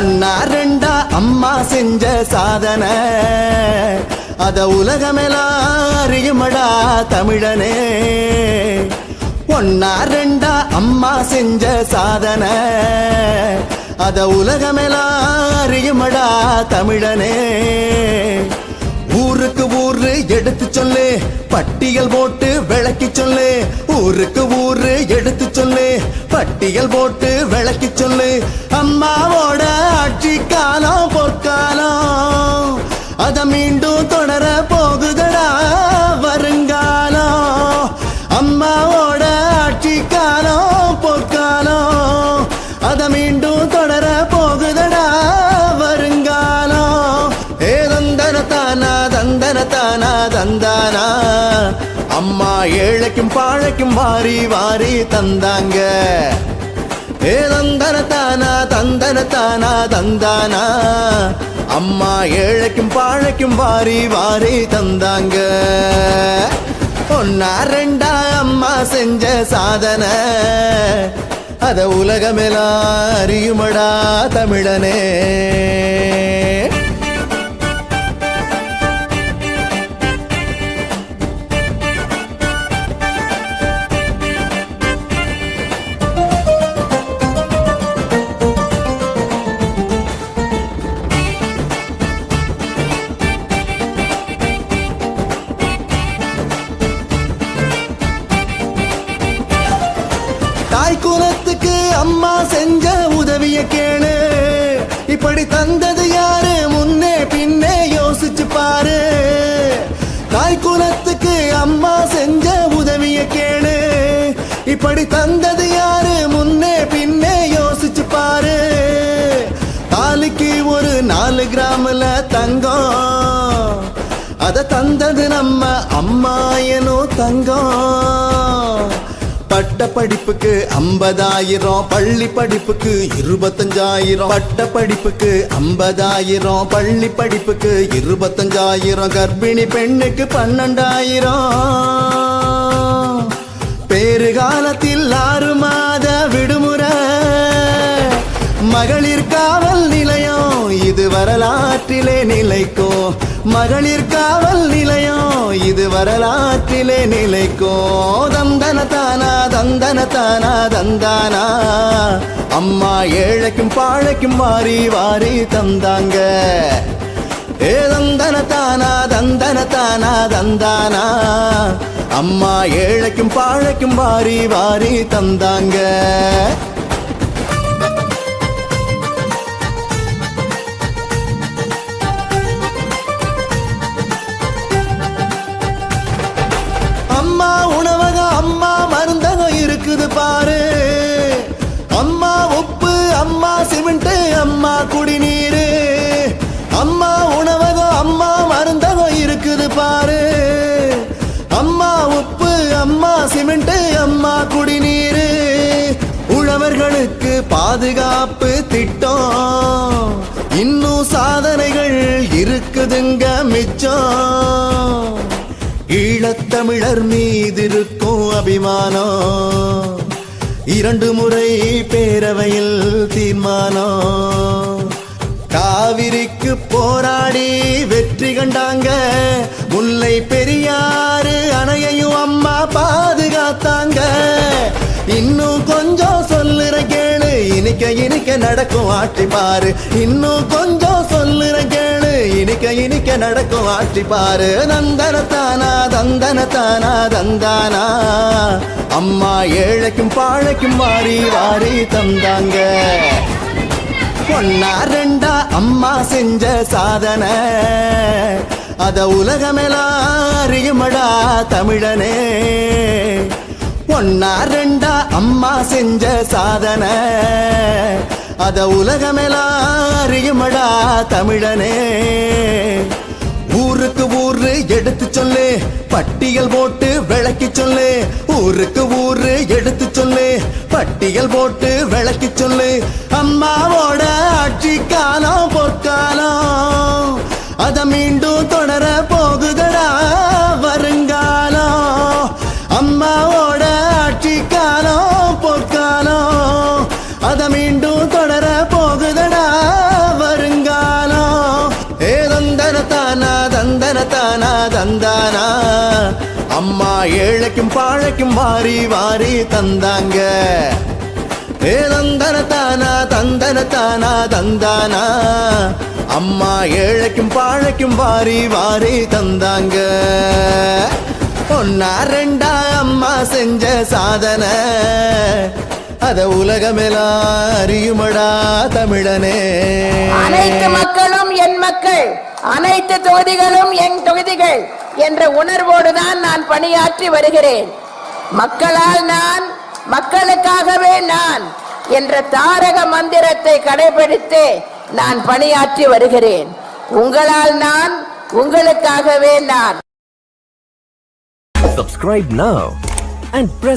ஒன்னா ரெண்டா அம்மா செஞ்ச சாதனை அத உலகமெல்லாம் அறியுமடா தமிழனே. ஒன்னா ரெண்டா அம்மா செஞ்ச சாதனை அத உலகமெல்லாம் அறியுமடா தமிழனே. ஊருக்கு ஊரு எடுத்து சொல்லு, பட்டியல் போட்டு விளக்கி சொல்லு. ஊருக்கு ஊரு எடுத்து சொல்லு, பட்டியல் போட்டு விளக்கி சொல்லு. அம்மாவோட ஆட்சி காலம் பொற்காலம் அத மீண்டும் தொடர போகுதடா வருங்காலம். அம்மாவோட ஆட்சி காலம் பொற்காலம் அத மீண்டும் தொடர போகுதடா வருங்காலம். ஏ தந்தன தானா தந்தன தானா தந்தானா அம்மா ஏழைக்கும் பாழைக்கும் வாரி வாரி தந்தாங்க. ஏ தந்தன தானா தந்தன தானா தந்தானா அம்மா ஏழைக்கும் பாழைக்கும் வாரி வாரி தந்தாங்க. ஒன்னா ரெண்டா அம்மா செஞ்ச சாதனை அத உலகமெல்லாம் அறியுமடா தமிழனே. தாய் குலத்துக்கு அம்மா செஞ்ச உதவிய கேளு. இப்படி தந்தது யாரு முன்னே பின்னே யோசிச்சு பாரு. தாய் குலத்துக்கு அம்மா செஞ்ச உதவிய கேளு. இப்படி தந்தது யாரு முன்னே பின்னே யோசிச்சு பாரு. தாலிக்கு ஒரு 4 கிராம்ல தங்கம் அத தந்தது நம்ம அம்மா எனோ தங்கம். பட்ட படிப்புக்கு 50,000, பள்ளி படிப்புக்கு 25,000. பட்ட படிப்புக்கு 50,000, பள்ளி படிப்புக்கு 25,000. கர்ப்பிணி பெண்ணுக்கு 12,000. பேறு காலத்தில் 6 மாத விடுமுறை. மகளிர் காவல் நிலையம் இது வரலாற்றிலே நிலைக்கும். மகளிர் காவல் நிலையம் இது வரலாற்றிலே நிலைக்கும். தந்தன தானா தந்தன தானா தந்தானா அம்மா ஏழைக்கும் பாழைக்கும் வாரி வாரி தந்தாங்க. ஏ தந்தன தானா தந்தன தானா தந்தானா அம்மா ஏழைக்கும் பாழைக்கும் வாரி வாரி தந்தாங்க. அம்மா உணவகம் அம்மா மருந்தகம் இருக்குது பாரு. அம்மா உப்பு அம்மா சிமெண்ட் அம்மா குடிநீரு. அம்மா உணவகம் அம்மா மருந்தகம் இருக்குது பாரு. அம்மா உப்பு அம்மா சிமெண்ட் அம்மா குடிநீரு. உழவர்களுக்கு பாதுகாப்பு திட்டம் இன்னும் சாதனைகள் இருக்குதுங்க மிச்சம். ஈழத்தமிழர் மீதிருக்கும் அபிமானம் 2 முறை பேரவையில் தீர்மானம். காவிரிக்கு போராடி வெற்றி கண்டாங்க. முல்லை பெரியாறு அணையையும் அம்மா பாதுகாத்தாங்க. இன்னும் கொஞ்சம் சொல்லுற கேளு, இனிக்க இனிக்க நடக்கும் ஆட்சி பாரு. இன்னும் கொஞ்சம் சொல்லுற கேளு, இனிக்க இனிக்க நடக்கும் ஆட்சி பாரு. தந்தன தானா தந்தன தானா தந்தானா அம்மா ஏழைக்கும் பாழைக்கும் வாரி வாரி தந்தாங்க. ஒன்னா ரெண்டா அம்மா செஞ்ச சாதனை அத உலகமெல்லாம் அறியுமடா தமிழனே. ஒன்னா ரெண்டா அம்மா செஞ்ச சாதனை அத உலகமெல்லாம் அறியுமடா தமிழனே. ஊருக்கு ஊரு எடுத்து சொல்லு, பட்டியல் போட்டு விளக்கி சொல்லு. ஊருக்கு ஊரு எடுத்து சொல்லு, பட்டியல் போட்டு விளக்கி சொல்லு. அம்மாவோட ஆட்சி காலம் பொற்காலம் அத மீண்டும் தொடர போகுதடா வருங்காலம். அம்மாவோட ஆட்சி காலம் பொற்காலம் அத மீண்டும் தொடர போகுதடா ஏழைக்கும் பாழைக்கும் வாரி வாரி தந்தாங்க. ஏ தந்தன தானா தந்தன தானா தந்தானா, அம்மா ஏழைக்கும் பாழைக்கும் வாரி வாரி தந்தாங்க. ஒன்னா ரெண்டா அம்மா செஞ்ச சாதனை, அத உலகமெல்லாம் அறியுமடா தமிழனே. அனைத்து மக்களும் என் மக்கள், அனைத்து தொகுதிகளும் என் தொகுதிகள் என்ற உணர்வோடுதான் நான் பணியாற்றி வருகிறேன். மக்களால் நான், மக்களுக்காகவே நான் என்ற தாரக மந்திரத்தை கடைபிடித்து நான் பணியாற்றி வருகிறேன். உங்களால் நான், உங்களுக்காகவே நான். Subscribe now and press